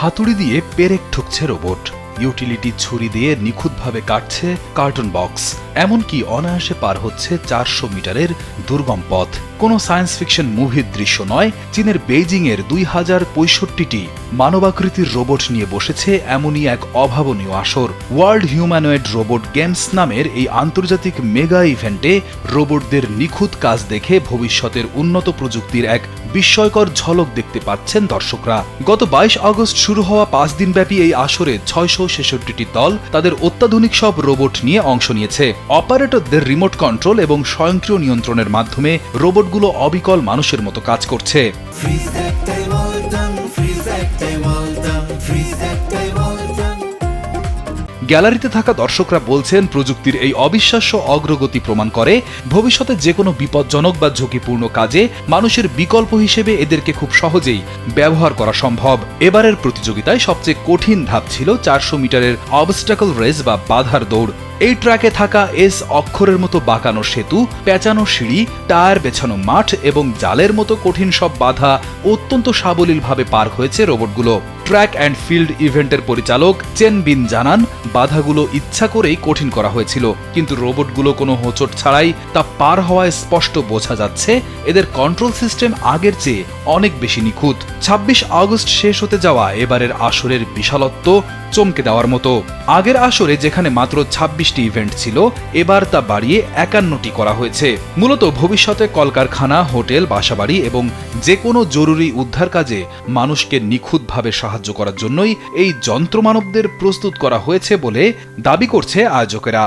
হাতুড়ি দিয়ে পেরেক ঠুকছে রোবট, ইউটিলিটি ছুরি দিয়ে নিখুঁতভাবে কাটছে কার্টুন বক্স, এমনকি অনায়াসে পার হচ্ছে 400 মিটারের দুর্গম পথ। কোনো সায়েন্স ফিকশন মুভির দৃশ্য নয়, চীনের বেইজিংয়ের 2065টি মানবাকৃতির রোবট নিয়ে বসেছে এমনই এক অভাবনীয় আসর। ওয়ার্ল্ড হিউম্যানয়েড রোবট গেমস নামের এই আন্তর্জাতিক মেগা ইভেন্টে রোবটদের নিখুঁত কাজ দেখে ভবিষ্যতের উন্নত প্রযুক্তির এক বিস্ময়কর ঝলক দেখতে পাচ্ছেন দর্শকরা। গত 22 আগস্ট শুরু হওয়া 5 দিনব্যাপী এই আসরে 666টি দল তাদের অত্যাধুনিক সব রোবট নিয়ে অংশ নিয়েছে। অপারেটরদের রিমোট কন্ট্রোল এবং স্বয়ংক্রিয় নিয়ন্ত্রণের মাধ্যমে রোবটগুলো অবিকল মানুষের মতো কাজ করছে। গ্যালারিতে থাকা দর্শকরা বলছেন, প্রযুক্তির এই অবিশ্বাস্য অগ্রগতি প্রমাণ করে ভবিষ্যতে যে কোনো বিপজ্জনক বা ঝুঁকিপূর্ণ কাজে মানুষের বিকল্প হিসেবে এদেরকে খুব সহজেই ব্যবহার করা সম্ভব। এবারের প্রতিযোগিতায় সবচেয়ে কঠিন ধাপ ছিল 400 মিটারের অবস্টাকল রেস বা বাধার দৌড়। এই ট্র্যাকে থাকা এস অক্ষরের মতো বাঁকানো সেতু, পেঁচানো সিঁড়ি, টায়ার বেছানো মাঠ এবং জালের মতো কঠিন সব বাধা অত্যন্ত সাবলীলভাবে পার হয়েছে রোবটগুলো। ট্র্যাক অ্যান্ড ফিল্ড ইভেন্টের পরিচালক চেন বিন জানান, বাধাগুলো ইচ্ছা করেই কঠিন করা হয়েছিল, কিন্তু রোবটগুলো কোনো হোঁচট ছাড়াই তা পার হওয়ায় স্পষ্ট বোঝা যাচ্ছে এদের কন্ট্রোল সিস্টেম আগের চেয়ে অনেক বেশি নিখুঁত। 26 আগস্ট শেষ হতে যাওয়া এবারের আসরের বিশালত্ব চমকে দেওয়ার মতো। আগের আসরে যেখানে মাত্র 26টি ইভেন্ট ছিল, এবার তা বাড়িয়ে 51টি করা হয়েছে। মূলত ভবিষ্যতে কলকারখানা, হোটেল, বাসাবাড়ি এবং যে কোনো জরুরি উদ্ধার কাজে মানুষকে নিখুঁতভাবে সাহায্য করার জন্যই এই যন্ত্রমানবদের প্রস্তুত করা হয়েছে বলে দাবি করছে আয়োজকেরা।